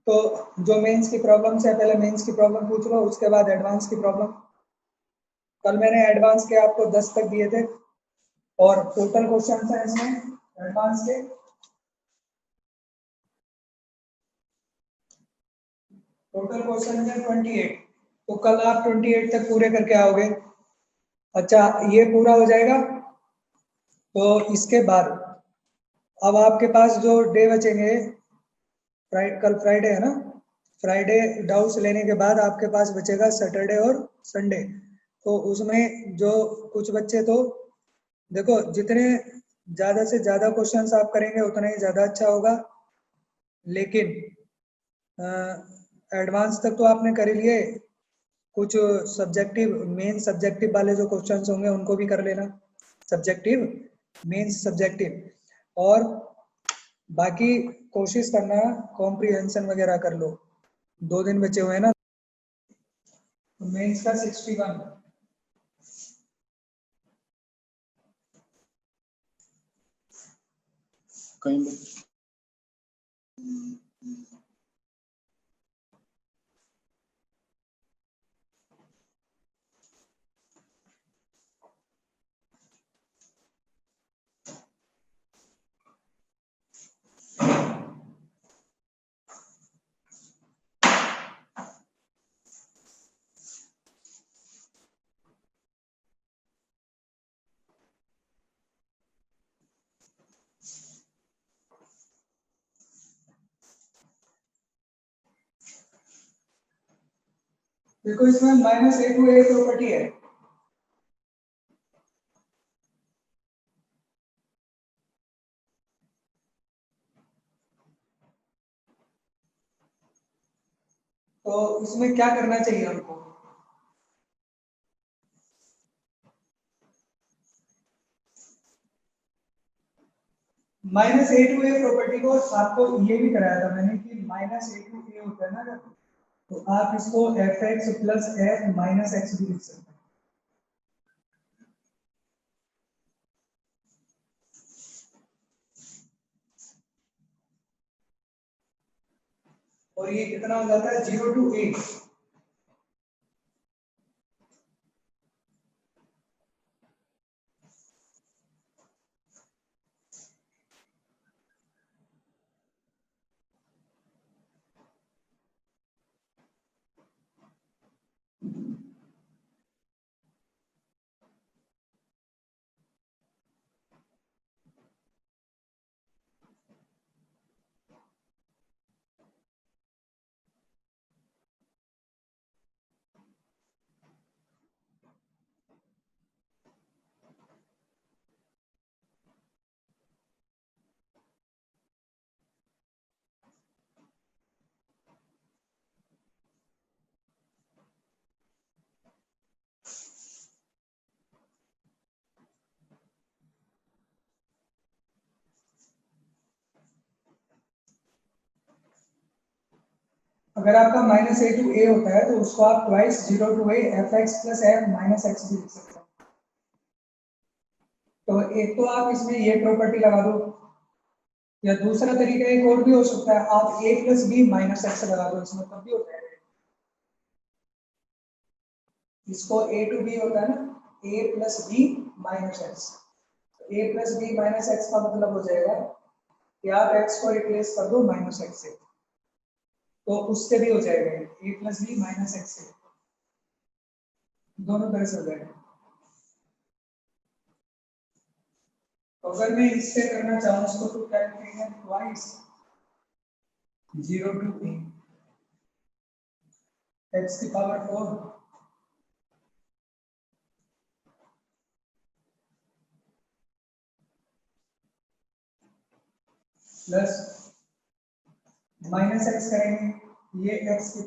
तो जो मेंस की प्रॉब्लम है पहले मेंस की प्रॉब्लम पूछ लो, उसके बाद एडवांस की प्रॉब्लम। कल मैंने एडवांस के आपको 10 तक दिए थे और टोटल क्वेश्चन है इसमें एडवांस के टोटल क्वेश्चन है 28। तो कल आप 28 तक पूरे करके आओगे। अच्छा, ये पूरा हो जाएगा तो इसके बाद अब आपके पास जो डे बचेंगे, कल फ्राइडे है ना, फ्राइडे डाउट्स लेने के बाद आपके पास बचेगा सैटरडे और संडे। तो उसमें जो कुछ बच्चे तो देखो, जितने ज़्यादा से ज़्यादा क्वेश्चंस आप करेंगे उतना ही ज़्यादा अच्छा होगा। लेकिन एडवांस तक तो आपने कर ही लिए, कुछ सब्जेक्टिव मेन सब्जेक्टिव वाले जो क्वेश्चंस होंगे उनको भी कर लेना, सब्जेक्टिव मेन सब्जेक्टिव। और बाकी कोशिश करना कॉम्प्रिहेंशन वगैरह कर लो, 2 दिन बचे हुए हैं ना। तो मेंस का 61 कहीं देखो, इसमें -a to a प्रॉपर्टी है। तो इसमें क्या करना चाहिए हमको? -a to a प्रॉपर्टी को आपको ये भी कराया था मैंने कि -a to a होता है ना, तो आप इसको fx + f - x भी लिख सकते हैं। और ये कितना हो जाता है 0 to a। अगर आपका -a to a होता है तो उसको आप twice 0 to a fx + f - x भी लिख सकते हैं। तो एक तो आप इसमें ये प्रॉपर्टी लगा दो, या दूसरा तरीका एक और भी हो सकता है, आप a + b - x लगा दो इसमें, तब भी हो जाएगा। इसको a to b होता है ना, a + b - x। a + b - x का मतलब हो जाएगा कि आप x को रिप्लेस कर दो -x से, तो उससे भी हो जाएगा a + b - x से, दोनों तरह से हो जाएगा। तो अगर मैं इससे करना चाहूँ इसको तो क्या लिखेंगे, twice 0 to a x⁴ plus -x करेंगे, ये x⁴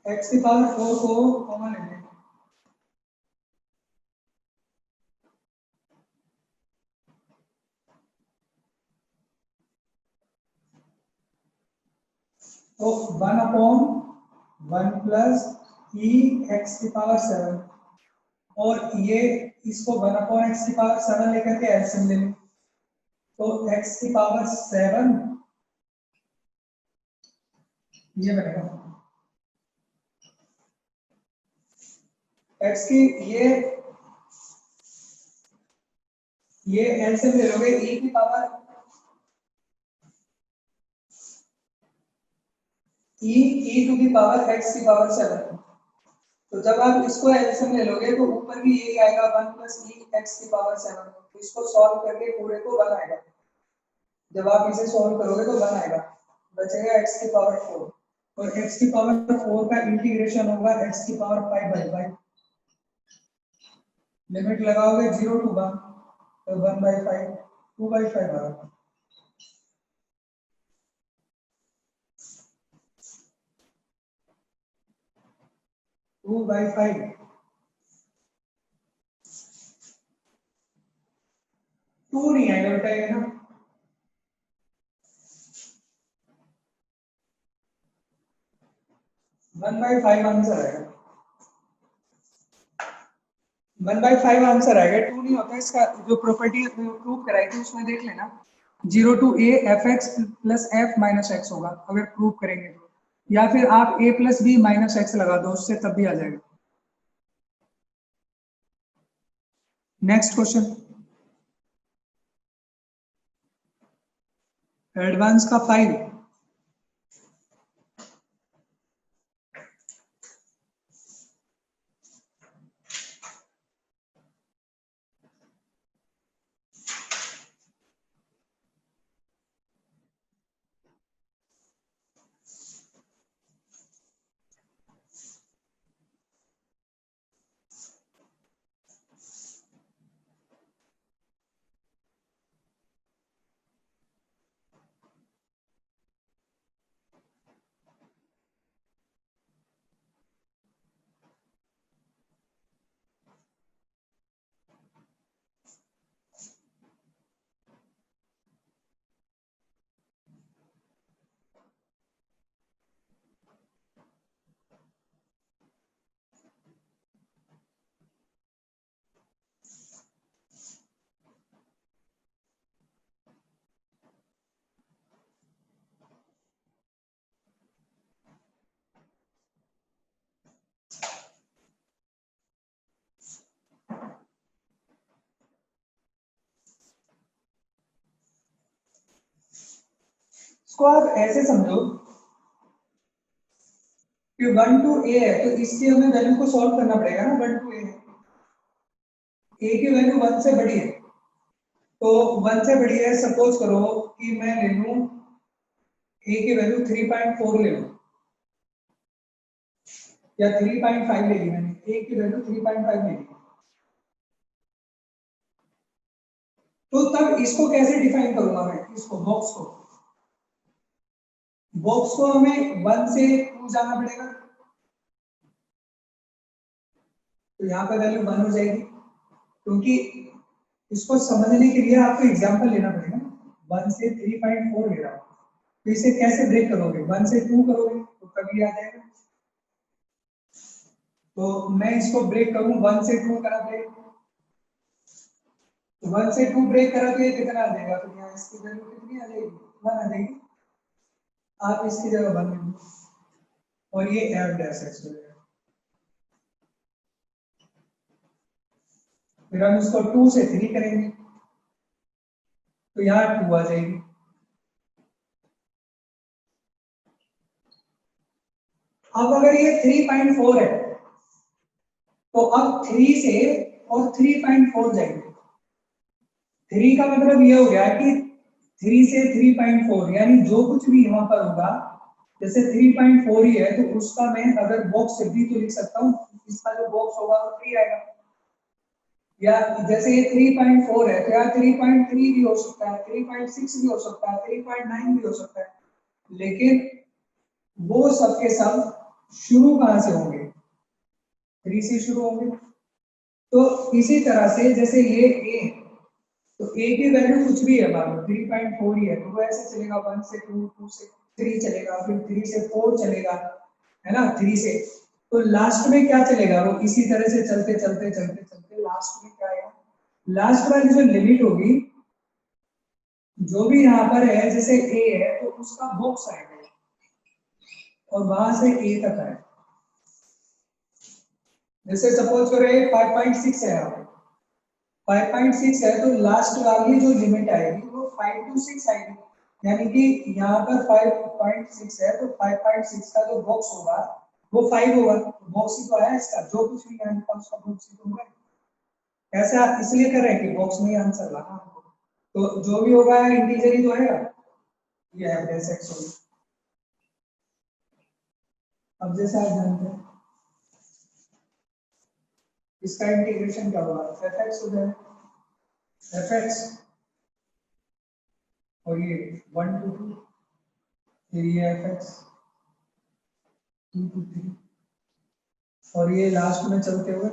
x⁴ को कॉमन लेंगे, तो 1/1 + ई एक्स की पावर 7 और ये इसको 1/x की पावर 7 लेकर के एलसीएम ले लें तो x की पावर 7 ये बनेगा x की ये एलसीएम ले लोगे e की power e to the power x की पावर 7 तो जब आप इसको एलसीएम ले लोगे तो ऊपर भी यही आएगा 1 प्लस ई एक्स की पावर 7 तो इसको सॉल्व करके पूरे को 1 आएगा जब आप इसे सॉल्व करोगे तो 1 आएगा बचेगा x की पावर 4 और x की पावर 4 का इंटीग्रेशन होगा x की पावर 5/5 लिमिट लगाओगे 0 to 1 तो 1/5 2/5 आएगा 2/5 2 नहीं आएगा बेटा ये ना 1/5 आंसर आएगा 1/5 आंसर आएगा 2 नहीं होता इसका जो प्रॉपर्टी प्रूव कराई थी उसमें देख लेना 0 to a fx plus f minus x होगा अगर प्रूव करेंगे तो या फिर आप a plus b minus x लगा दो उससे तब भी आ जाएगा नेक्स्ट क्वेश्चन एडवांस का 5 इसको आप ऐसे समझो कि 1 to a है तो इसकी हमें वैल्यू को सॉल्व करना पड़ेगा ना 1 to a a की वैल्यू 1 से बड़ी है तो 1 से बड़ी है सपोज करो कि मैं ले लूं a की वैल्यू 3.4 ले लूं या 3.5 ले ली मैंने a की वैल्यू 3.5 ले ली तो तब इसको कैसे डिफाइन करूंगा मैं इसको बॉक्स को हमें 1 से 2 जाना पड़ेगा तो यहाँ पर वैल्यू 1 हो जाएगी क्योंकि इसको समझने के लिए आपको एग्जांपल लेना पड़ेगा 1 से 3.4 ले रहा हूँ तो इसे कैसे ब्रेक करोगे 1 से 2 करोगे तो कभी आ जाएगा तो मैं इसको ब्रेक करूं 1 से 2 करा ब्रेक तो 1 से 2 ब्रेक करा तो ये कितना आ जाएगा तो यहाँ इसकी वैल्यू कितनी आ जाएगी 1 आ जाएगी आप इसकी जगह 1 ले लो और ये f डैश x हो जाएगा फिर हम इसको 2 से 3 करेंगे तो यहाँ 2 आ जाएगी अब अगर ये 3.4 है तो अब 3 से और 3.4 जाएंगे 3 का मतलब ये हो गया कि 3 से 3.4 यानी जो कुछ भी यहाँ पर होगा जैसे 3.4 ही है तो उसका मैं अगर बॉक्स से भी तो लिख सकता हूँ इसका जो बॉक्स होगा वो 3 आएगा या जैसे ये 3.4 है तो यार 3.3 भी हो सकता है 3.6 भी हो सकता है 3.9 भी हो सकता है लेकिन वो सबके सब शुरू कहाँ से होंगे 3 से शुरू होंगे तो इसी तरह से जैसे ये a तो a की वैल्यू कुछ भी है मान लो 3.4 ही है तो वो ऐसे चलेगा 1 से 2 2 से 3 चलेगा फिर 3 से 4 चलेगा है ना 3 से तो लास्ट में क्या चलेगा, वो इसी तरह से चलते चलते चलते चलते लास्ट में क्या आएगा, लास्ट वाली जो लिमिट होगी, जो भी यहाँ पर है, जैसे ए है तो उसका बॉक्स आएगा और वहां से ए तक आएगा। जैसे सपोज करो 5.6 है, यहाँ पे 5.6 है, तो लास्ट वाली जो लिमिट आएगी वो 5 to 6 आएगी, यानी कि यहाँ पर 5.6 है तो 5.6 का जो बॉक्स होगा वो 5 होगा, बॉक्स ही तो आया इसका, जो कुछ भी यहाँ पर उसका बॉक्स ही तो होगा। ऐसा इसलिए कर रहे हैं कि बॉक्स में ही आंसर लाना हमको, तो जो भी होगा इंटीजर ही तो आएगा, ये एवरेज एक्स होगा। अब जैसे आप जानते हैं इसका इंटीग्रेशन क्या होगा, एफ एक्स हो जाएगा, एफ एक्स और ये 1 to 2, फिर ये एफ एक्स 2 to 3 और ये लास्ट में चलते हुए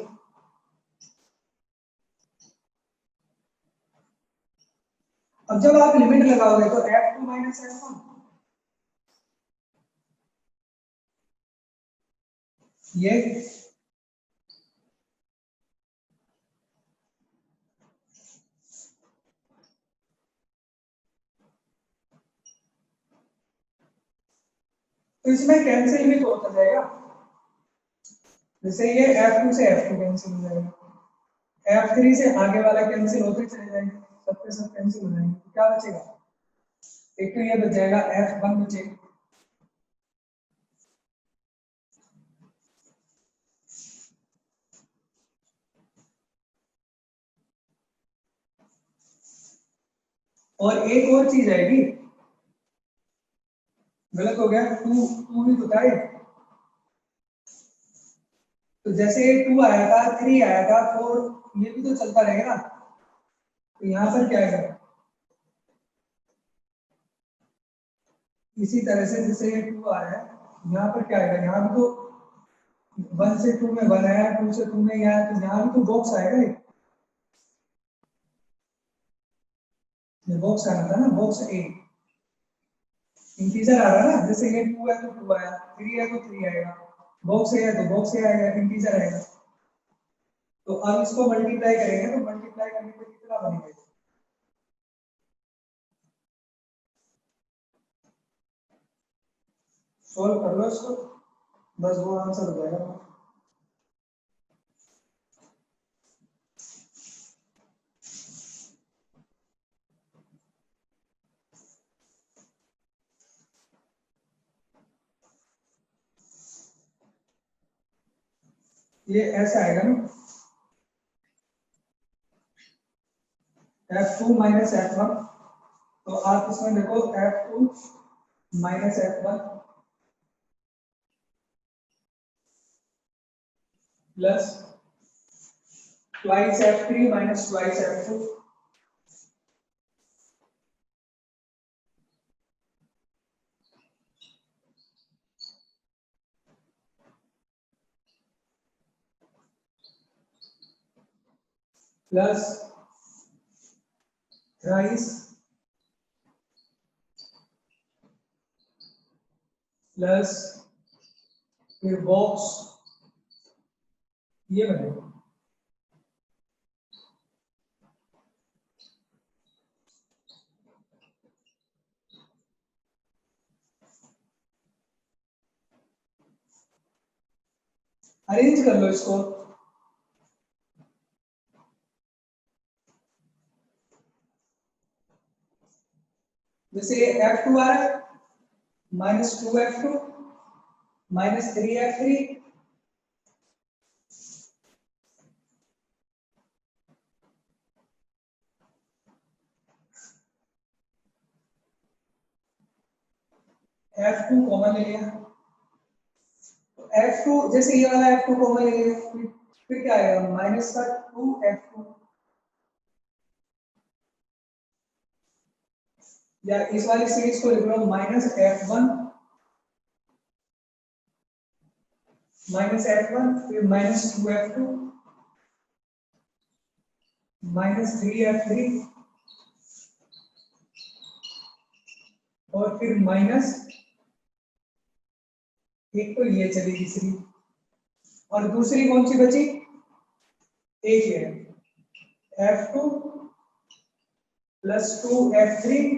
अब जब आप लिमिट लगाओगे तो f2 माइनस f1, ये तो इसमें कैंसिल भी तो होता जाएगा, जैसे ये f2 से f2 कैंसिल हो जाएगा, f3 से आगे वाला कैंसिल होते चले जाएंगे, सबके सब कैंसिल हो जाएंगे, तो क्या बचेगा, एक तो ये बच जाएगा f1 बचेगा, और एक और चीज आएगी, गलत हो गया, टू भी तो था ये, तो जैसे 2 आया था 3 आया था 4, ये भी तो चलता रहेगा ना, तो यहाँ पर क्या आएगा, इसी तरह से जैसे ये 2 आ रहा है, यहाँ पर क्या आएगा, यहाँ भी तो 1 से 2 में 1 आया, 2 से 2 में यहाँ आया, तो यहाँ भी तो बॉक्स आएगा, ये बॉक्स आना था ना, बॉक्स ए इंटीजर आ रहा है ना, जैसे ये 2 है तो 2 आया, 3 है तो 3 आएगा, बॉक्स ए है तो बॉक्स ए आएगा, इंटीजर आएगा। तो अब इसको मल्टीप्लाई करेंगे तो मल्टीप्लाई करने पे कितना बनेगा, सोल्व कर लो इसको, बस वो आंसर हो जाएगा। ये ऐसा आएगा ना, f2 माइनस f1, तो आप इसमें देखो f2 minus f1 plus twice f3 minus twice f2 plus thrice plus फिर बॉक्स, ये बनेगा। अरेंज कर लो इसको, जैसे f2 आ रहा है minus 2f2 minus 3f3 f2 common ले लिया, तो f2 जैसे ये वाला f2 कॉमन ले लिया, फिर क्या आएगा माइनस का 2f2, या इस वाली सीरीज को लिख लो माइनस f1 फिर माइनस 2f2 माइनस 3f3 और फिर माइनस एक, तो ये चली तीसरी और दूसरी कौन सी बची? एक ही है, F2 plus 2F3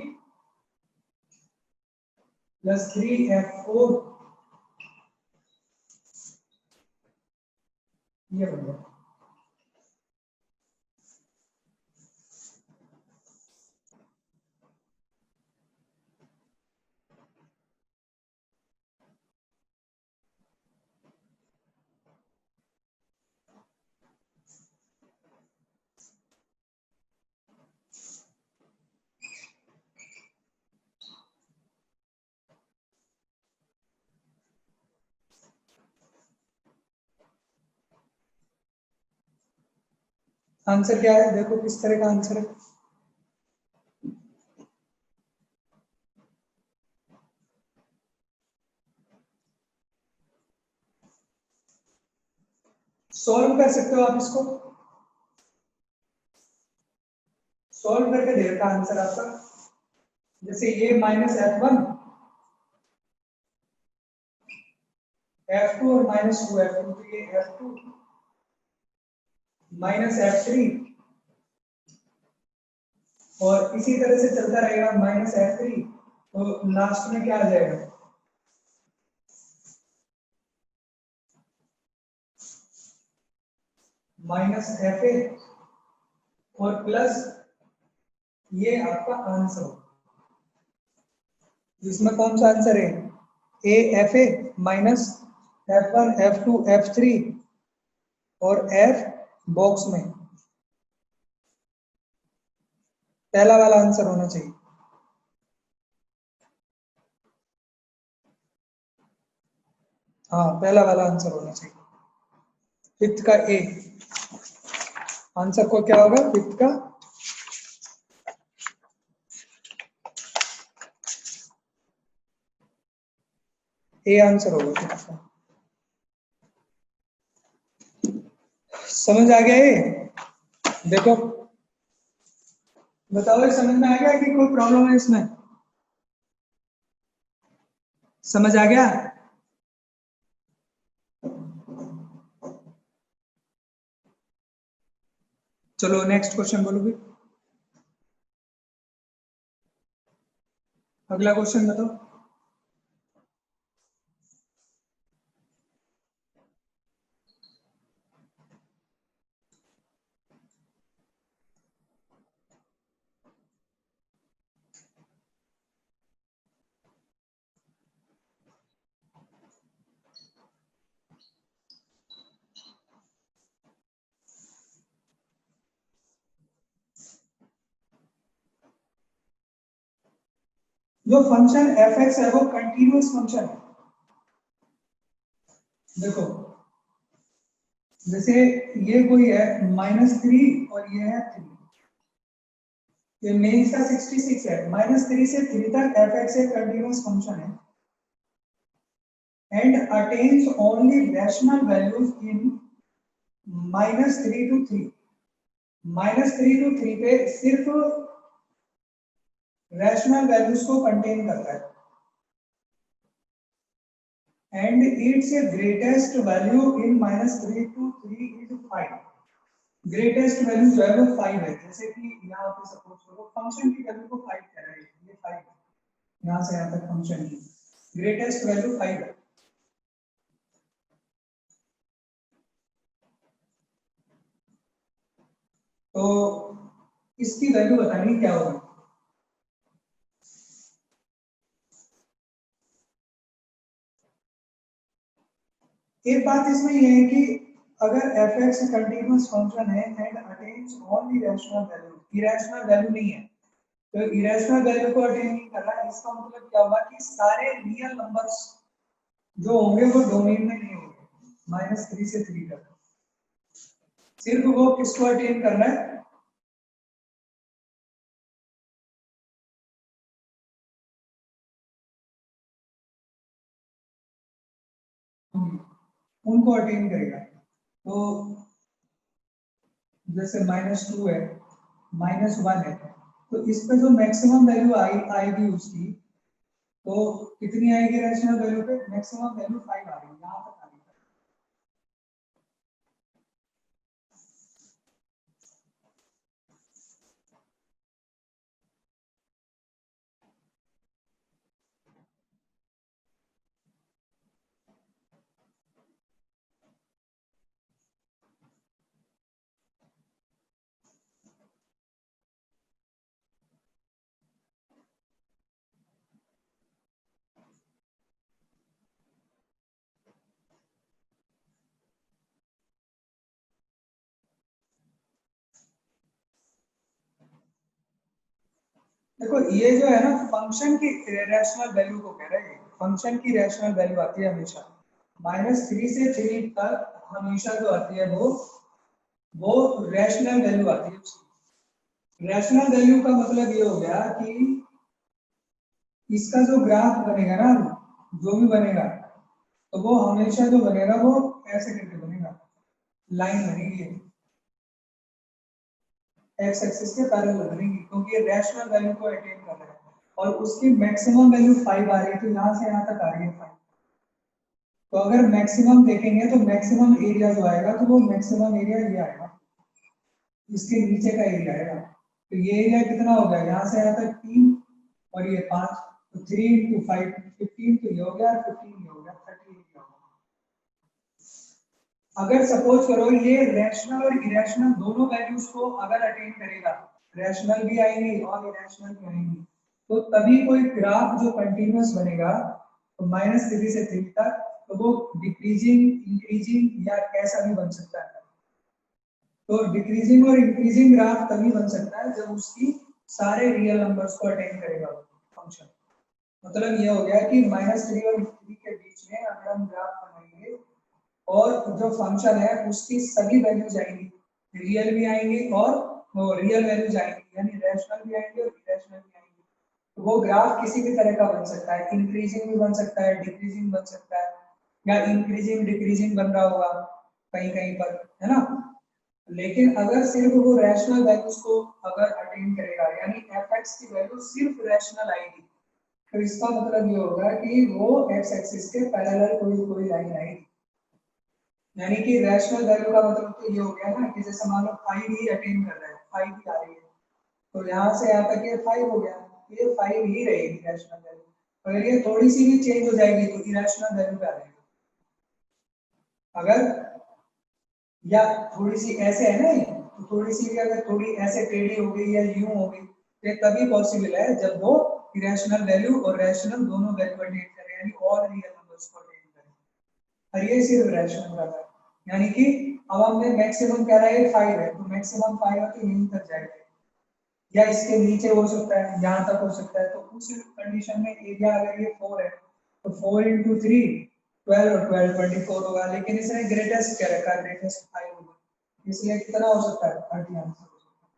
plus 3F4, ये बन गया। आंसर क्या है, देखो किस तरह का आंसर है। सॉल्व कर सकते हो आप इसको, सॉल्व करके दे रखा आंसर आपका। जैसे ये -F1 F2 और -2F2, तो ये F2 -F3 और इसी तरह से चलता रहेगा -F3, तो लास्ट में क्या आ जाएगा? -FA और प्लस ये आपका आंसर। इसमें कौन सा आंसर है? AFA minus F1 F2 F3 और F बॉक्स में पहला वाला आंसर होना चाहिए। हाँ, पहला वाला आंसर होना चाहिए। फिफ्थ का ए आंसर को क्या होगा? फिफ्थ का ए आंसर होगा फिफ्थ का। समझ आ गया ये? देखो बताओ, ये समझ में आ गया कि कोई प्रॉब्लम है इसमें? समझ आ गया? चलो नेक्स्ट क्वेश्चन बोलो भी। अगला क्वेश्चन बताओ। जो फंक्शन f(x) है वो कंटीन्यूअस फंक्शन है। देखो जैसे ये कोई है -3 और ये है 3, ये मेन्स का 66 है। -3 से 3 तक f(x) एक कंटीन्यूअस फंक्शन है and attains only rational values in -3 to 3। -3 to 3 पे सिर्फ रैशनल वैल्यूज को कंटेन करता है and its greatest value in -3 to 3 is 5। Greatest value जो है वो 5 है। जैसे कि यहाँ पे सपोज करो फंक्शन की वैल्यू को 5 कह रहा है, ये 5 है, यहाँ से यहाँ तक फंक्शन की ग्रेटेस्ट वैल्यू 5 है। तो इसकी वैल्यू बतानी क्या होगी? एक बात इसमें यह है कि अगर f(x) कंटीन्यूअस फंक्शन है and attains all irrational value, irrational value नहीं है, तो इरेशनल वैल्यू को अटेन नहीं कर रहा है, इसका मतलब क्या होगा कि सारे रियल नंबर्स जो होंगे वो डोमेन में नहीं होंगे -3 से 3 तक। सिर्फ वो किसको अटेन करना है? उनको अटेन करेगा। तो जैसे -2 है, -1 है, तो इस पे जो मैक्सिमम वैल्यू आएगी उसकी, तो कितनी आएगी रैशनल वैल्यू पे? मैक्सिमम वैल्यू 5 आ रही है, यहाँ तक आ रही है। देखो ये जो है ना फंक्शन की रैशनल वैल्यू को कह रहे हैं, फंक्शन की रैशनल वैल्यू आती है हमेशा -3 से 3 तक, हमेशा जो आती है वो रैशनल वैल्यू आती है उसकी। रैशनल वैल्यू का मतलब ये हो गया कि इसका जो ग्राफ बनेगा ना, जो भी बनेगा, तो वो हमेशा जो बनेगा वो ऐसे करके बनेगा, लाइन बनेगी एक्स एक्सिस के पैरेलल बनेगी, क्योंकि ये रैशनल वैल्यू को अटेन कर रहा है और उसकी मैक्सिमम वैल्यू 5 आ रही है, तो यहाँ से यहाँ तक आ रही है 5। तो अगर मैक्सिमम देखेंगे तो मैक्सिमम एरिया जो आएगा तो वो मैक्सिमम एरिया ये आएगा, इसके नीचे का एरिया आएगा। तो ये एरिया कितना हो गया, यहाँ से यहाँ तक 3 और ये 5, तो 3 × 5 15, तो ये हो गया 15, ये हो गया 30 एरिया हो गया। अगर सपोज करो ये रैशनल और इरेशनल दोनों वैल्यूज को अगर अटेन करेगा, रैशनल भी आएंगी और इरेशनल भी आएंगी, तो तभी कोई ग्राफ जो कंटिन्यूअस बनेगा, तो -3 से 3 तक, तो वो डिक्रीजिंग, इंक्रीजिंग या कैसा भी बन सकता है। तो डिक्रीजिंग और इंक्रीजिंग ग्राफ तभी बन सकता है जब उसकी सारे रियल नंबर्स को अटेन करेगा फंक्शन। मतलब ये हो गया कि -3 और 3 के बीच में अगर हम ग्राफ बनाएंगे और जो फंक्शन है उसकी सभी वैल्यूज आएंगी, रियल भी आएंगी और रियल वैल्यूज आएंगी, यानी रैशनल भी आएंगे और इरेशनल भी आएंगी, तो वो ग्राफ किसी भी तरह का बन सकता है, इंक्रीजिंग भी बन सकता है, डिक्रीजिंग बन सकता है, या इंक्रीजिंग डिक्रीजिंग बन रहा होगा कहीं कहीं पर, है ना। लेकिन अगर सिर्फ वो रैशनल वैल्यूज को अगर अटेन करेगा, यानी fx की वैल्यू सिर्फ रैशनल आएगी, तो इसका मतलब ये होगा कि वो एक्स एक्सिस के पैरेलल कोई कोई लाइन आएगी। यानी कि रैशनल वैल्यू का मतलब तो ये हो गया ना कि जैसे मान लो 5 ही अटेन कर रहा है, 5 ही आ रही है, तो यहाँ से यहाँ तक ये 5 हो गया, ये 5 ही रहेगी रैशनल वैल्यू। अगर ये थोड़ी सी भी चेंज हो जाएगी तो इरेशनल वैल्यू पे आ जाएगी। अगर या थोड़ी सी ऐसे है ना, तो थोड़ी सी भी अगर थोड़ी ऐसे टेढ़ी हो गई या यूं हो गई, तो ये तभी पॉसिबल है जब वो इरेशनल वैल्यू और रैशनल दोनों वैल्यू अटेन करे, यानी ऑल रियल नंबर्स को अटेन करे। और ये सिर्फ रैशनल का है, यानी कि अब हमने मैक्सिमम कह रहा है 5 है, तो मैक्सिमम 5 है तो यहीं तक जाएगा, या इसके नीचे हो सकता है, यहाँ तक हो सकता है। तो उस कंडीशन में एरिया अगर ये 4 है तो 4 × 3 12 और 12 24 होगा, लेकिन इसने ग्रेटेस्ट क्या रखा है, ग्रेटेस्ट 5 होगा, इसलिए कितना हो सकता है 30 आंसर हो सकता है।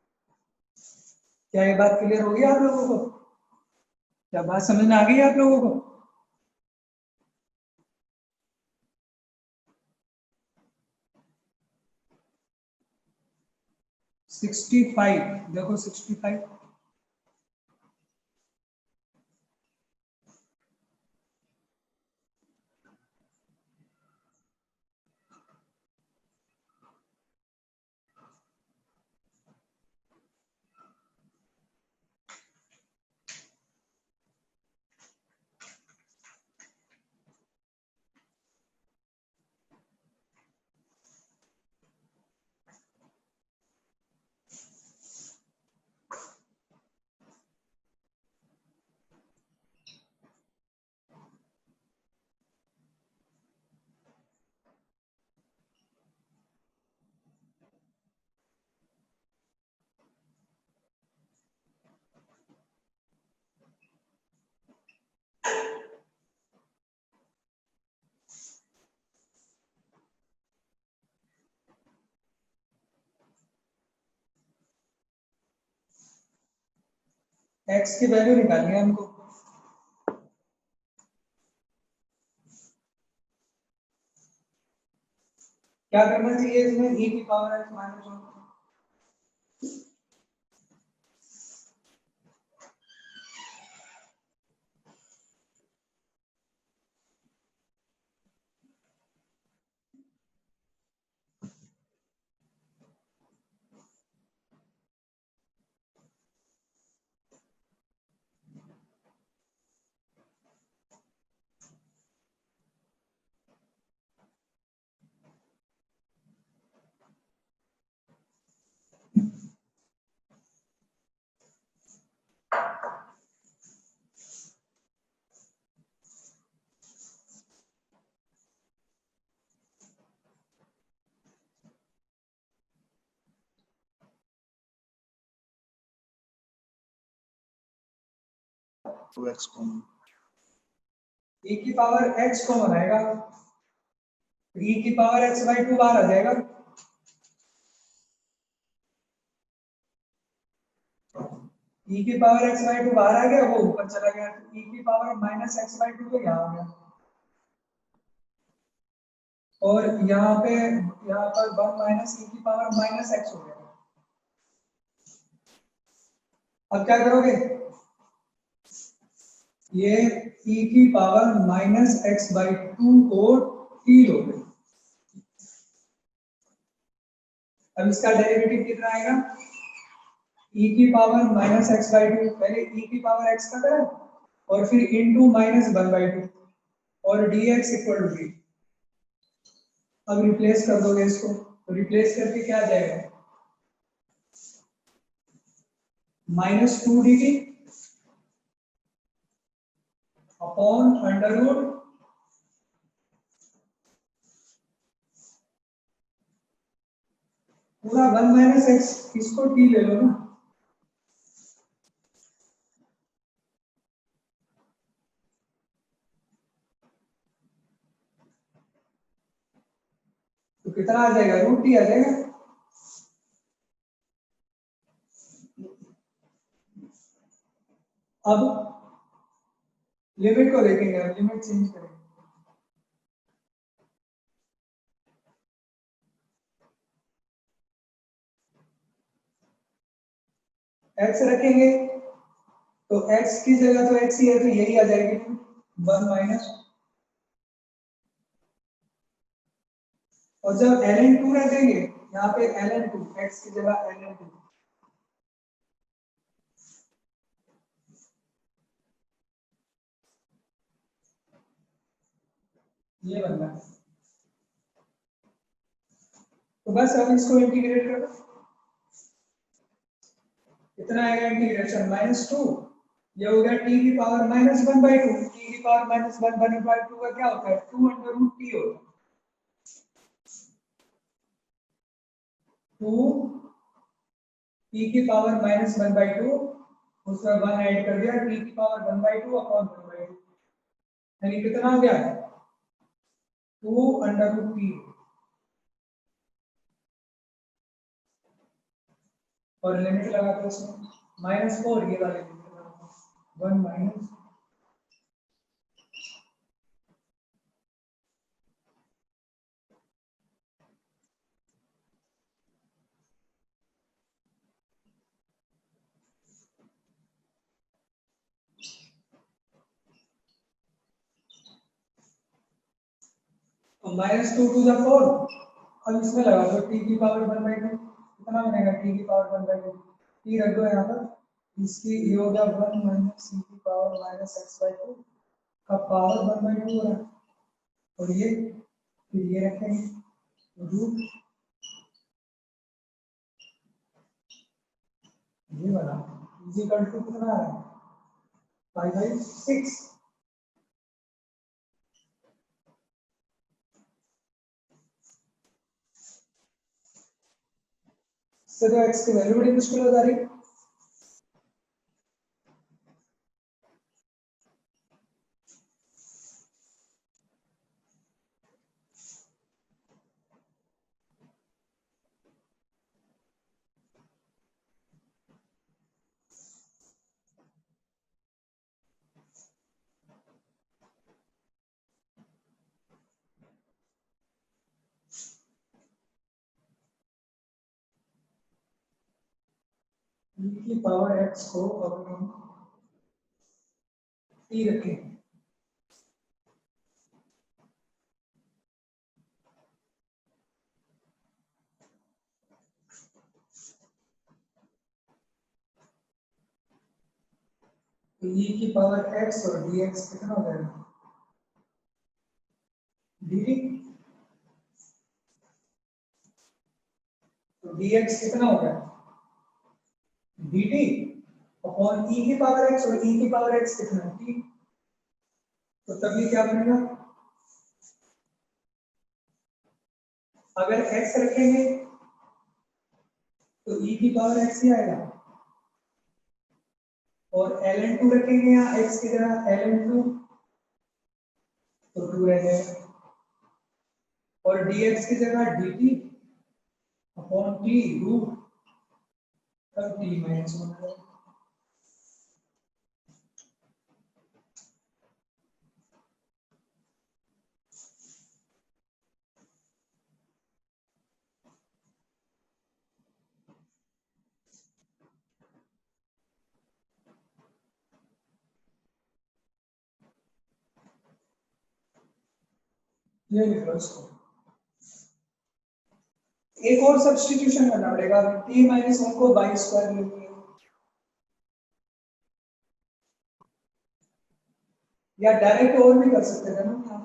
क्या ये बात क्लियर होगी आप लोगों को? क्या बात समझ में आ गई आप लोगों को? सिक्सटी फाइव, देखो 65, एक्स की वैल्यू निकालनी है हमको। क्या करना चाहिए इसमें, e की power x -1, 2x common, e की पावर x कॉमन आएगा, e की पावर x बाई 2 बाहर आ जाएगा, e की पावर x बाई 2 बाहर आ गया, वो ऊपर चला गया, तो e की पावर माइनस x बाई 2 तो यहाँ आ गया, और यहाँ पर 1 माइनस e की पावर माइनस x हो गया। अब क्या करोगे, ये e की पावर माइनस x बाई 2 को t लोगे। अब इसका डेरिवेटिव कितना आएगा, e की पावर माइनस एक्स बाई 2, पहले e की पावर x का करा और फिर इनटू माइनस 1 बाई 2 और dx इक्वल टू डी। अब रिप्लेस कर दोगे इसको, तो रिप्लेस करके क्या आ जाएगा, minus 2 dt upon under root पूरा 1 माइनस एक्स, इसको t ले लो ना, तो कितना आ जाएगा, रूट t आ जाएगा। अब लिमिट को देखेंगे, अब लिमिट चेंज करेंगे, x रखेंगे तो x की जगह तो x ही है, तो यही आ जाएगी 1 माइनस, और जब ln 2 रखेंगे यहाँ पे ln 2, x की जगह ln 2, ये बनना है। तो बस अब इसको इंटीग्रेट कर दो, कितना आएगा इंटीग्रेशन, माइनस 2, ये हो गया t की पावर माइनस 1 बाई 2, t की पावर माइनस 1 बाई 2 का क्या होता है, 2 अंडर रूट t होता है, 2 t की पावर माइनस 1 बाई 2, उसमें 1 ऐड कर दिया, t की पावर 1 बाई 2 अपॉन 1 बाई 2, यानी कितना हो गया, 2 अंडर रूट t, और लिमिट लगा दो इसमें माइनस 4, ये वाले लिमिट लगा 1 माइनस, तो माइनस 2 टू द 4, अब इसमें लगा दो t की पावर 1 बाई 2, कितना बनेगा t की पावर 1 बाई 2, t रख दो यहाँ पर, इसकी ये हो गया 1 माइनस c की पावर माइनस x बाई 2 का पावर 1 बाई 2 हो रहा है, और ये फिर ये रखेंगे रूट, ये वाला इक्वल टू कितना आ रहा है, 5 बाई 6, से तो x की वैल्यू बड़ी मुश्किल हो जा रही है। e की पावर x को अब हम t रखेंगे, तो e की पावर x और dx कितना हो जाएगा, dt, तो dx कितना हो गया, dt अपॉन e की पावर x, और e की पावर x कितना है, t, तो तभी क्या बनेगा, अगर x रखेंगे तो e की पावर x ही आएगा, और ln2 रखेंगे यहाँ x की जगह ln2 तो 2 रह जाएगा और dx की जगह dt अपॉन t रूट तब t माइनस 1 है। ये लिख लो इसको। एक और सब्स्टिट्यूशन करना पड़ेगा, t माइनस 1 को बाई स्क्वायर लेंगे या डायरेक्ट और भी कर सकते थे ना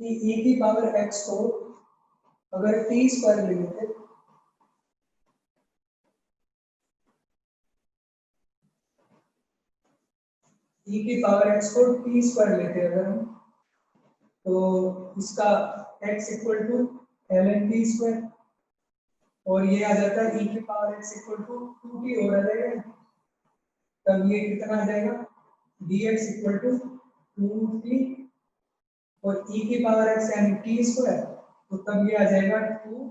कि e की पावर x को अगर t स्क्वायर ले लेते e की पावर x को t स्क्वायर लेते अगर हम तो इसका x equal to ln t square और ये आ जाता है e की power x equal to 2t और आ जाएगा तब ये कितना आ जाएगा dx इक्वल टू 2t और e की पावर x यानी t स्क्वायर तो तब ये आ जाएगा 2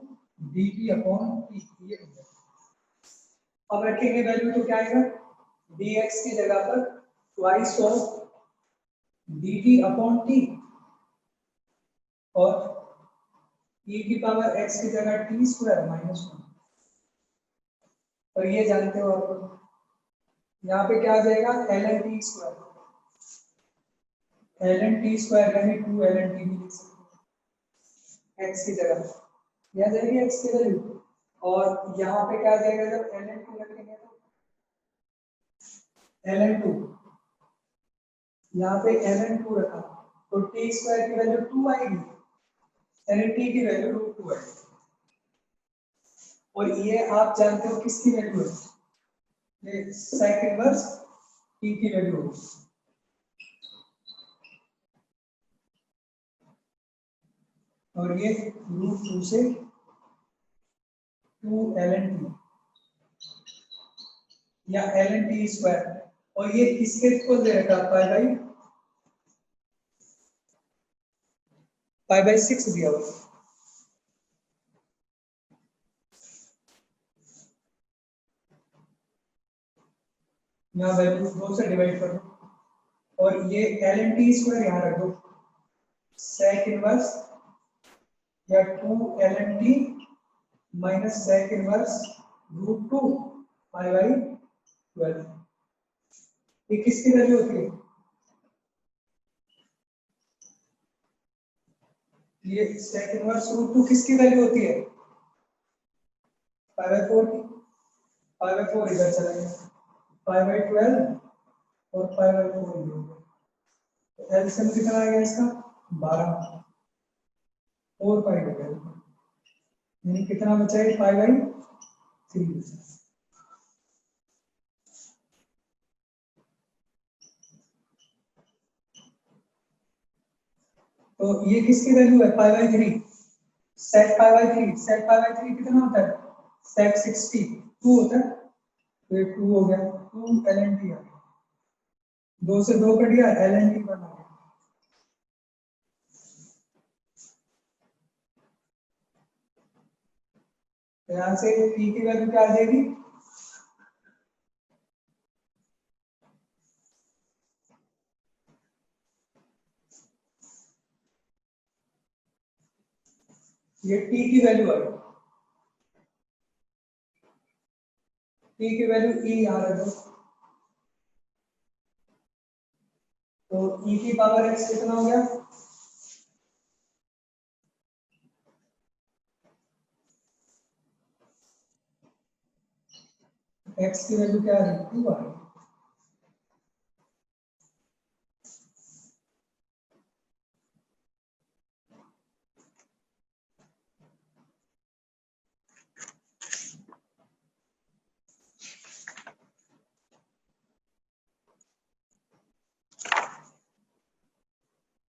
dt अपॉन t ये हो जाएगा। अब रखेंगे वैल्यू तो क्या आएगा dx की जगह पर twice of dt upon t और e की पावर x की जगह t स्क्वायर माइनस 1 और ये जानते हो आप यहाँ पे क्या आ जाएगा ln t square ln t square यानी 2 ln t भी लिख सकते हैं x की जगह यह आ जाएगी x की वैल्यू और यहाँ पे क्या आ जाएगा जब ln 2 रखेंगे तो ln 2 यहाँ पे ln 2 रखा तो t स्क्वायर की वैल्यू 2 आएगी यानी t की वैल्यू रूट 2 आएगी और ये आप जानते हो किसकी वैल्यू है ये सेक इनवर्स t की वैल्यू होगी और ये रूट 2 से 2 ln t या ln t स्क्वायर और ये किसके को दे रखा पाई बाई 6 दिया हुआ यहाँ वैल्यू 2 से डिवाइड कर दो और ये ln t स्क्वायर यहाँ रख दो सेक इनवर्स या 2 ln t minus sec inverse root 2 pi by 12 ये किसकी वैल्यू होती है ये सेक इनवर्स रूट 2 किसकी वैल्यू होती है पाई बाई 4 की पाई बाई 4 इधर चला गया पाई बाई 12 और पाई बाई 4 इधर हो गया तो एलसीएम कितना आ गया इसका 12 4 पाई हो गया यानी कितना बचा है पाई बाई 3 बचा तो ये किसकी वैल्यू है pi by 3 sec pi by 3 sec pi by 3 कितना होता है सेक 62 होता है तो ये 2 हो गया 2 ln t आ गया 2 से 2 कट गया ln t बना गया यहाँ से t की वैल्यू क्या आ जाएगी ये t की वैल्यू आ गई t की वैल्यू e यहाँ रख दो तो e की पावर x कितना हो गया x की वैल्यू क्या आ रही 2 आ रही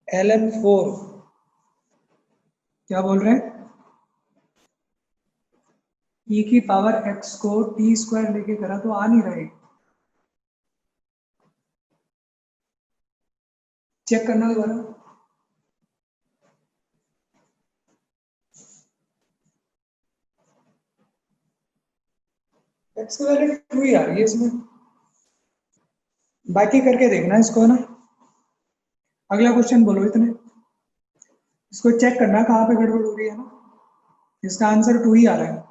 ln4 क्या बोल रहे हैं e की पावर x को t स्क्वायर लेके करा तो आ नहीं रहा है चेक करना दोबारा। एक्स की वैल्यू 2 ही आ रही है इसमें, बाकी करके देखना इसको ना। अगला क्वेश्चन बोलो इतने, इसको चेक करना कहाँ पे गड़बड़ हो रही है ना। इसका आंसर 2 ही आ रहा है।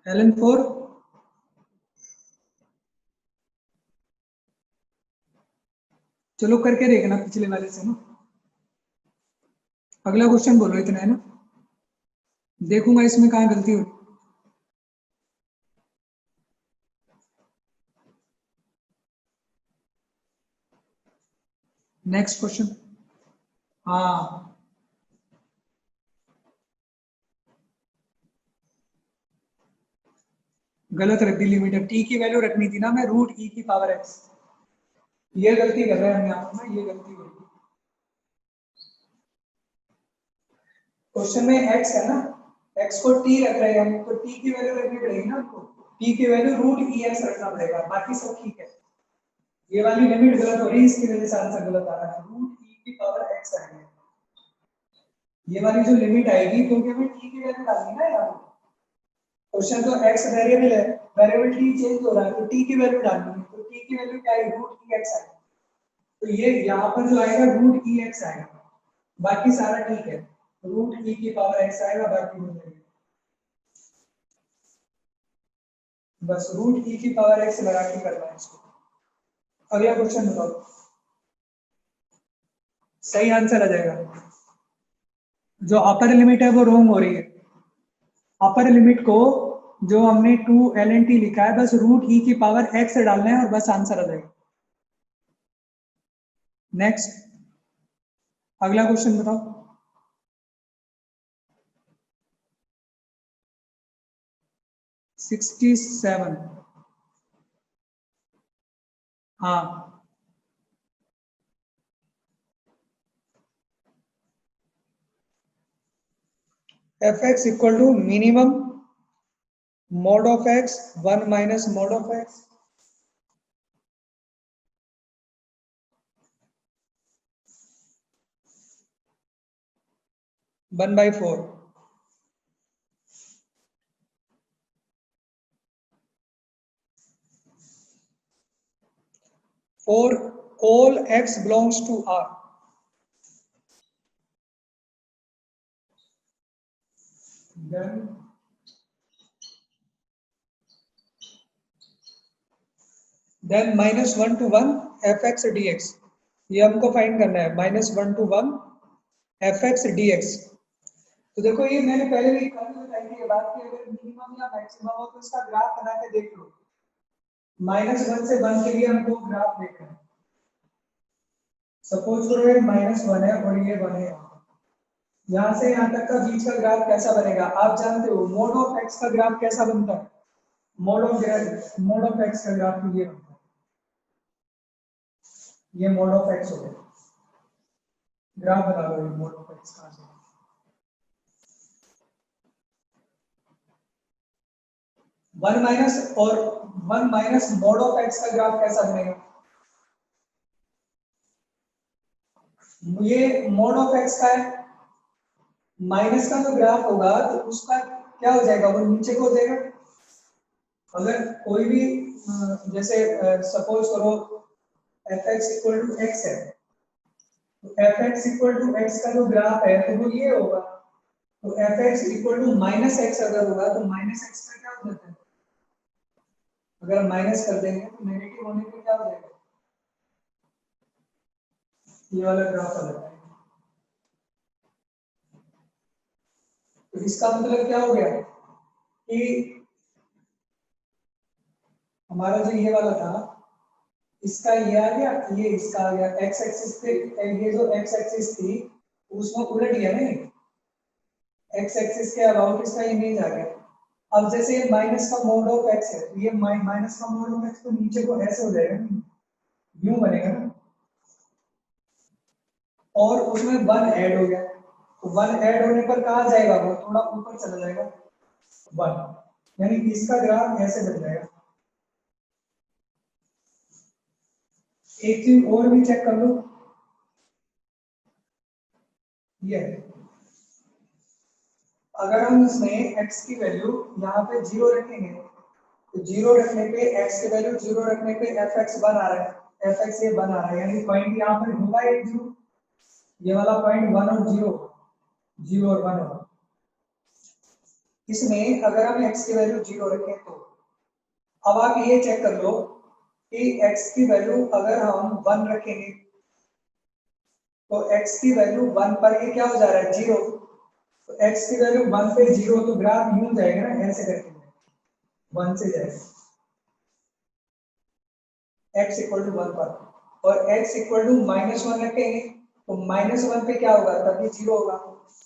ln 4 चलो करके देखना पिछले वाले से ना। अगला क्वेश्चन बोलो इतना है ना, देखूंगा इसमें कहाँ गलती हो। Next question. हाँ गलत रख दी लिमिट, टी की वैल्यू रखनी थी ना मैं रूट ई की पावर एक्स। ये गलती कर रहे हैं हम यहाँ पर ना, ये गलती हो रही है। क्वेश्चन में x है ना, x को t रख रहे हैं हम, तो t की वैल्यू रखनी पड़ेगी ना हमको। t की वैल्यू रूट ई एक्स रखना पड़ेगा, बाकी सब ठीक है। ये वाली लिमिट गलत हो रही है, इसकी वजह से आंसर गलत आ रहा है। रूट ई की पावर एक्स आएगी ये वाली जो लिमिट आएगी, क्योंकि हमें t की वैल्यू डालनी है ना यहाँ। क्वेश्चन तो x वेरिएबल है, वेरिएबल t चेंज हो रहा है, तो t की वैल्यू डालनी है, तो t की वैल्यू क्या है, रूट ई एक्स आएगी। तो ये यहाँ पर जो आएगा रूट ई एक्स आएगा, बाकी सारा ठीक है। रूट ई की पावर एक्स आएगा, बाकी हो जाएगा। बस रूट ई की पावर एक्स लगा के करना है इसको। अगला क्वेश्चन बताओ, सही आंसर आ जाएगा। जो अपर लिमिट है वो रॉन्ग हो रही है। अपर लिमिट को जो हमने 2 ln t लिखा है, बस रूट ई की पावर x डालना है और बस आंसर आ जाएगा। नेक्स्ट, अगला क्वेश्चन बताओ। 67। हाँ f x equal to minimum mod of x 1 minus mod of x 1/4 for all x belongs to R. Then -1 to 1 fx dx, ये हमको फाइंड करना है। -1 to 1 fx dx। तो देखो ये मैंने पहले भी कल बताई थी ये बात कि अगर मिनिमम या मैक्सिमम हो तो इसका ग्राफ बना के देख लो। -1 से 1 के लिए हमको ग्राफ देखना है। सपोज करो ये -1 है और ये 1 है। यहाँ से यहाँ तक का बीच का ग्राफ कैसा बनेगा, आप जानते हो मोड ऑफ एक्स का ग्राफ कैसा बनता है। मोड ऑफ एक्स का ग्राफ ये बनता है, ये मोड ऑफ एक्स हो गया। ग्राफ बना लो मोड ऑफ एक्स का। 1 माइनस और 1 माइनस मोड ऑफ एक्स का ग्राफ कैसा बनेगा। ये मोड ऑफ एक्स का है, माइनस का जो ग्राफ होगा तो उसका क्या हो जाएगा, वो नीचे को हो जाएगा। अगर कोई भी जैसे सपोज करो f x equal to x है, तो f x equal to x का जो ग्राफ है तो वो ये होगा। तो f x equal to minus x अगर होगा तो माइनस एक्स का क्या हो जाता है, अगर माइनस कर देंगे तो नेगेटिव होने पे क्या हो जाएगा, ये वाला ग्राफ आ जाता है। तो इसका मतलब क्या हो गया कि हमारा जो ये वाला था इसका ये आ गया, ये इसका आ गया। एक्स एक्सिस पे ये जो एक्स एक्सिस थी उसमें उलट गया नहीं, एक्स एक्सिस के अबाउट इसका इमेज आ गया। अब जैसे माइनस का मोड ऑफ एक्स है, तो ये माइनस का मोड ऑफ एक्स तो नीचे को ऐसे हो जाएगा, यूं बनेगा ना, और उसमें 1 ऐड हो गया, तो 1 ऐड होने पर कहाँ जाएगा, वो थोड़ा ऊपर चला जाएगा 1। यानी इसका ग्राफ ऐसे बन जाएगा। एक चीज और भी चेक कर लो, ये अगर हम इसमें x की वैल्यू यहाँ पे 0 रखेंगे तो 0 रखने पे x की वैल्यू 0 रखने पे fx बन आ रहा है, fx ये बन आ रहा है, यानी पॉइंट यहाँ पर होगा एक 0, ये वाला पॉइंट 1 और 0, 0 और 1 होगा। इसमें अगर हम x की वैल्यू 0 रखें तो अब आप ये चेक कर लो कि x की वैल्यू अगर हम 1 रखेंगे तो x की वैल्यू 1 पर ये क्या हो जा रहा है 0, तो x की वैल्यू 1 पे 0, तो ग्राफ यूं जाएगा ना, ऐसे करके 1 से जाएगा x इक्वल टू 1 पर, और x इक्वल टू -1 रखेंगे तो -1 पे क्या होगा, तभी 0 होगा,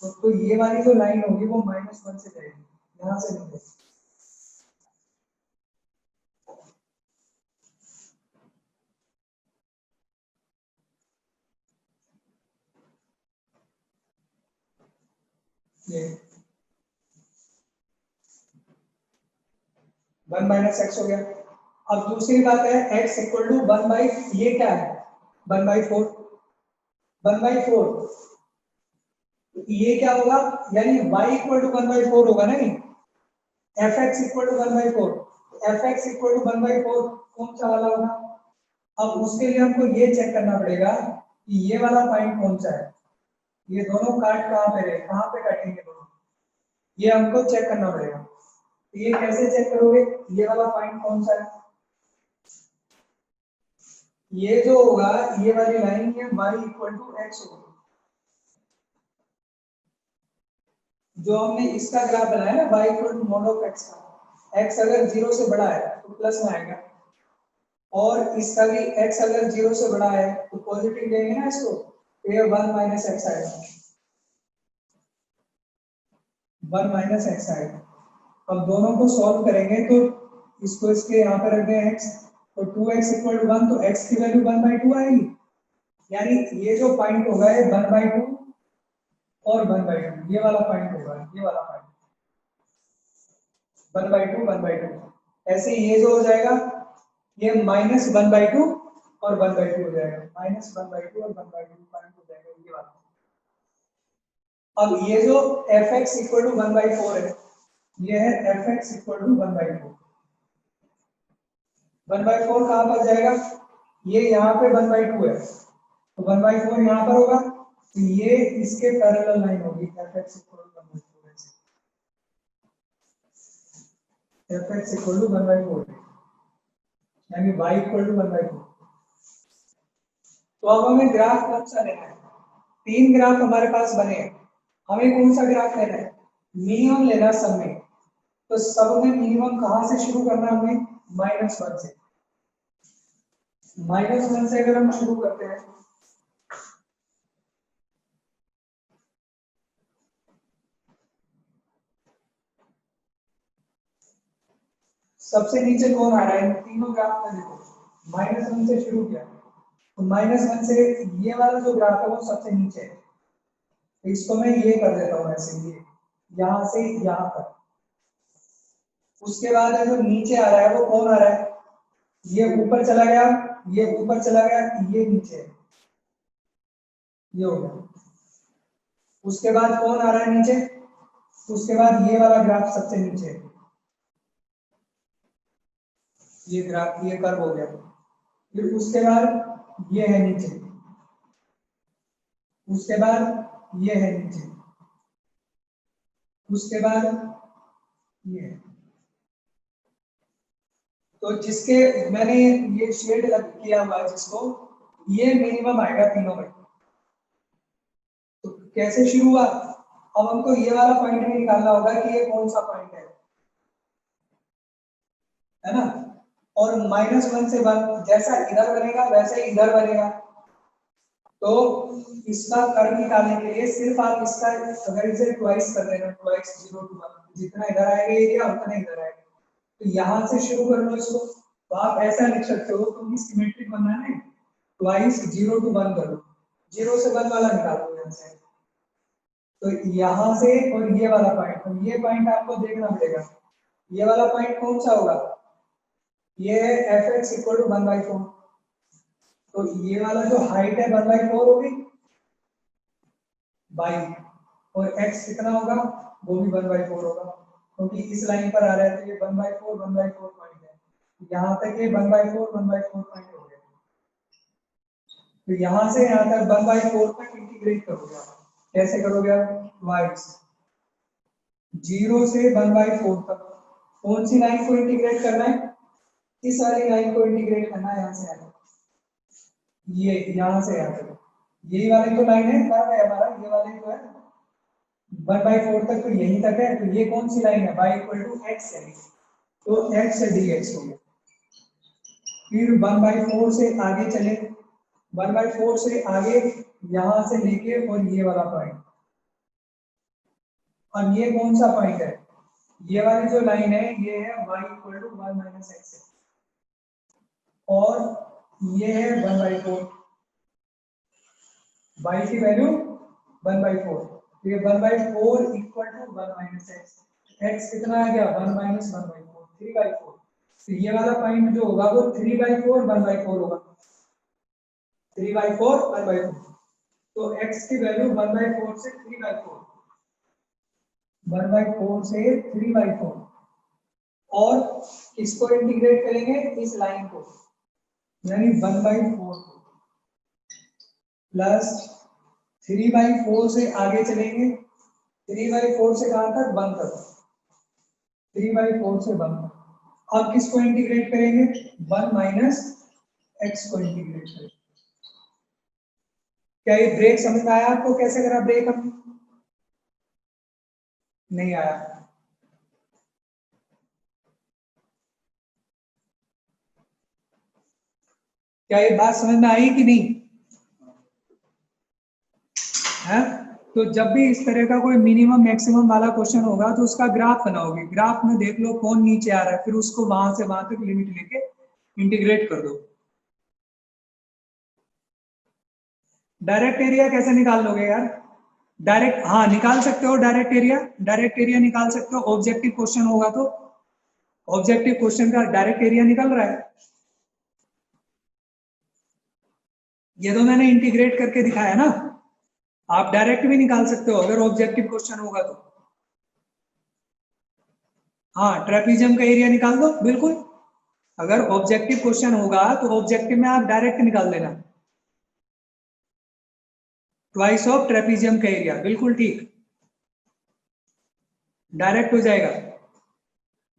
तो ये वाली जो लाइन होगी वो -1 से जाएगी, यहां से नहीं जाएगी। ये 1 माइनस एक्स हो गया। अब दूसरी बात है x इक्वल टू 1 बाई, ये क्या है 1 बाई 4, 1 बाई 4, ये क्या होगा, यानी y इक्वल टू 1 बाई 4 होगा नहीं, fx equal to 1 by 4, fx equal to 1 by 4 कौन सा वाला होगा। अब उसके लिए हमको ये चेक करना पड़ेगा कि ये वाला पॉइंट कौन सा है, ये दोनों काट कहाँ पे रहे, कहाँ पे काटेंगे दोनों, ये हमको चेक करना पड़ेगा। तो ये कैसे चेक करोगे, ये वाला पॉइंट कौन सा है, ये जो होगा ये वाली लाइन ये y इक्वल टू एक्स होगी, जो हमने इसका ग्राफ बनाया ना y equal to mod of x का, x अगर 0 से बड़ा है तो प्लस में आएगा, और इसका भी x अगर 0 से बड़ा है तो पॉजिटिव लेंगे ना इसको, तो ये 1 माइनस एक्स आएगा, 1 माइनस एक्स आएगा। अब दोनों को सॉल्व करेंगे तो इसको इसके यहाँ पे रख दें x, तो 2x इक्वल टू 1, तो x की वैल्यू 1 बाई 2 आएगी, यानी ये जो पॉइंट होगा ये 1 बाई 2 और 1 बाई 2, ये वाला पॉइंट होगा, ये वाला पॉइंट 1 बाई 2 1 बाई 2, ऐसे ये जो हो जाएगा ये -1/2 और 1/2 हो जाएगा, -1/2 और 1/2 पॉइंट हो जाएगा ये वाला। अब ये जो fx इक्वल टू 1/4 है, ये है fx इक्वल टू 1/4, 1/4 कहाँ पर जाएगा, ये यहाँ पे 1/2 है, तो 1/4 यहाँ पर होगा, तो ये इसके पैरेलल लाइन होगी fx equal to 1/4, fx equal to 1/4, यानी y इक्वल टू 1/4। तो अब हमें ग्राफ कौन सा लेना है, 3 ग्राफ हमारे पास बने हैं, हमें कौन सा ग्राफ लेना है, मिनिमम लेना सब में, तो सब में मिनिमम कहां से शुरू करना है हमें, -1 से, -1 से अगर हम शुरू करते हैं सबसे नीचे कौन आ रहा है, तीनों ग्राफ में देखो -1 से शुरू किया, तो -1 से ये वाला जो ग्राफ है वो सबसे नीचे है, तो इसको मैं ये कर देता हूँ ऐसे, ये यहां से यहां तक, उसके बाद जो नीचे आ रहा है वो कौन आ रहा है, ये ऊपर चला गया, ये ऊपर चला गया, ये नीचे है, ये हो गया, उसके बाद कौन आ रहा है नीचे, उसके बाद ये वाला ग्राफ सबसे नीचे है, ये ग्राफ ये कर्व हो गया, फिर उसके बाद ये है नीचे, उसके बाद ये है नीचे, उसके बाद ये है, तो जिसके मैंने ये शेड किया हुआ है जिसको, ये मिनिमम आएगा तीनों में। तो कैसे शुरू हुआ, अब हमको ये वाला पॉइंट भी निकालना होगा कि ये कौन सा पॉइंट है ना, और -1 से 1 जैसा इधर बनेगा वैसे ही इधर बनेगा, तो इसका कर्व निकालने के लिए सिर्फ आप इसका अगर इसे ट्वाइस कर देना, ट्वाइस 0 to 1, जितना इधर आएगा एरिया उतना इधर आएगा, तो यहां से शुरू कर लो इसको, तो आप ऐसा लिख सकते हो क्योंकि सिमेट्रिक बनना है, ट्वाइस 0 to 1 कर लो, 0 से 1 वाला निकालो यहाँ से, तो यहां से और ये वाला पॉइंट, तो ये पॉइंट आपको देखना पड़ेगा, ये वाला पॉइंट कौन सा होगा, ये है एफ एक्स इक्वल टू 1/4। तो ये वाला जो हाइट है 1/4 होगी बाई, और x कितना होगा, वो भी 1/4 होगा, क्योंकि इस लाइन पर आ रहा है तो ये 1/4 पॉइंट है, यहाँ तक ये 1/4 पॉइंट हो गया। तो यहाँ से यहाँ तक 1/4 तक इंटीग्रेट करोगे आप, कैसे करोगे आप, वाइज 0 से 1/4 तक कौन सी लाइन को इंटीग्रेट करना है, इस वाली लाइन को इंटीग्रेट करना है, यहाँ से यहाँ तक, ये यहाँ से यहाँ तक, यही वाली तो लाइन है, कर्व है हमारा, ये वाली तो है 1/4 तक, तो यहीं तक है, तो ये कौन सी लाइन है, y इक्वल टू एक्स है, तो x से dx हो गया। फिर 1/4 से आगे चले, 1/4 से आगे यहां से लेके और ये वाला पॉइंट, और ये कौन सा पॉइंट है, ये वाली जो लाइन है ये है y equal to 1 minus x, और ये है 1/4, y की वैल्यू 1/4, तो ये 1/4 equal to 1 minus x, x कितना आ गया 1 माइनस 1/4, 3/4, तो ये वाला पॉइंट जो होगा वो 3/4 1/4 होगा, 3/4 1/4, तो x की वैल्यू 1/4 से 3/4, 1/4 से 3/4, और इसको इंटीग्रेट करेंगे इस लाइन को, यानी 1/4 को, प्लस 3/4 से आगे चलेंगे, 3/4 से कहां तक, 1 तक, 3/4 से 1 तक। अब किसको इंटीग्रेट करेंगे, 1 माइनस एक्स को इंटीग्रेट करेंगे। क्या ये ब्रेक समझ में आया आपको, कैसे करा ब्रेक, हमने नहीं आया, क्या ये बात समझ में आई कि नहीं है। तो जब भी इस तरह का कोई मिनिमम मैक्सिमम वाला क्वेश्चन होगा तो उसका ग्राफ बनाओगे, ग्राफ में देख लो कौन नीचे आ रहा है, फिर उसको वहां से वहां तक लिमिट लेके इंटीग्रेट कर दो। डायरेक्ट एरिया कैसे निकाल लोगे यार, डायरेक्ट, हाँ निकाल सकते हो डायरेक्ट एरिया, डायरेक्ट एरिया निकाल सकते हो, ऑब्जेक्टिव क्वेश्चन होगा तो, ऑब्जेक्टिव क्वेश्चन का डायरेक्ट एरिया निकल रहा है, ये तो मैंने इंटीग्रेट करके दिखाया ना, आप डायरेक्ट भी निकाल सकते हो अगर ऑब्जेक्टिव क्वेश्चन होगा तो। हाँ ट्रेपीजियम का एरिया निकाल दो, बिल्कुल, अगर ऑब्जेक्टिव क्वेश्चन होगा तो ऑब्जेक्टिव में आप डायरेक्ट निकाल लेना, ट्वाइस ऑफ ट्रेपीजियम का एरिया, बिल्कुल ठीक, डायरेक्ट हो जाएगा,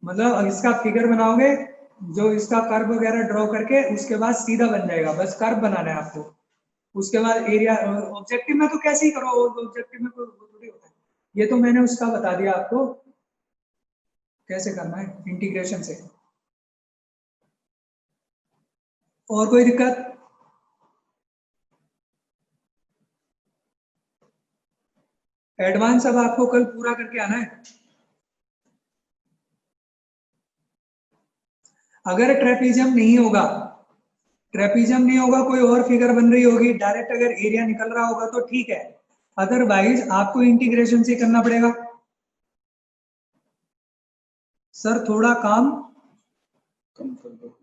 मतलब इसका फिगर बनाओगे, जो इसका कर्व वगैरह ड्रॉ करके उसके बाद सीधा बन जाएगा, बस कर्व बनाना है आपको, उसके बाद एरिया, ऑब्जेक्टिव में तो कैसे ही करो, ऑब्जेक्टिव में कोई थोड़ी होता है, ये तो मैंने उसका बता दिया आपको कैसे करना है इंटीग्रेशन से। और कोई दिक्कत, एडवांस अब आपको कल पूरा करके आना है। अगर ट्रेपीजियम नहीं होगा, ट्रेपीजियम नहीं होगा, कोई और फिगर बन रही होगी, डायरेक्ट अगर एरिया निकल रहा होगा तो ठीक है, अदरवाइज आपको इंटीग्रेशन से करना पड़ेगा। सर थोड़ा काम कम कर दो।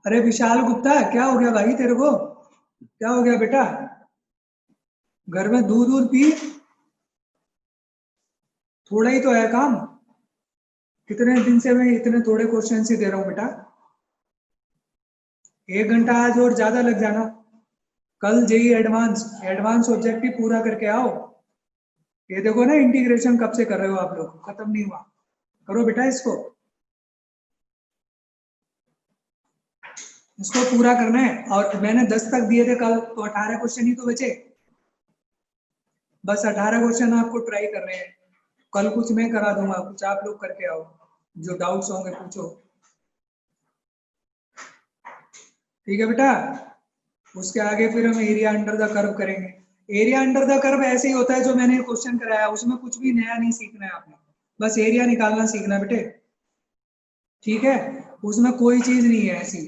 अरे विशाल गुप्ता क्या हो गया भाई तेरे को, क्या हो गया बेटा, घर में दूध दूध पी, थोड़ा ही तो है काम, कितने दिन से मैं इतने थोड़े क्वेश्चन ही दे रहा हूँ बेटा, 1 घंटा आज और ज्यादा लग जाना, कल जेई एडवांस, एडवांस ऑब्जेक्टिव पूरा करके आओ। ये देखो ना इंटीग्रेशन कब से कर रहे हो आप लोग, खत्म नहीं हुआ, करो बेटा इसको, इसको पूरा करना है, और मैंने 10 तक दिए थे कल, तो 18 क्वेश्चन ही तो बचे, बस 18 क्वेश्चन आपको ट्राई कर रहे हैं, कल कुछ मैं करा दूंगा, कुछ आप लोग करके आओ, जो डाउट्स होंगे पूछो, ठीक है बेटा। उसके आगे फिर हम एरिया अंडर द कर्व करेंगे, एरिया अंडर द कर्व ऐसे ही होता है जो मैंने क्वेश्चन कराया, उसमें कुछ भी नया नहीं सीखना है आपने, बस एरिया निकालना सीखना बेटे, ठीक है, उसमें कोई चीज नहीं है ऐसी।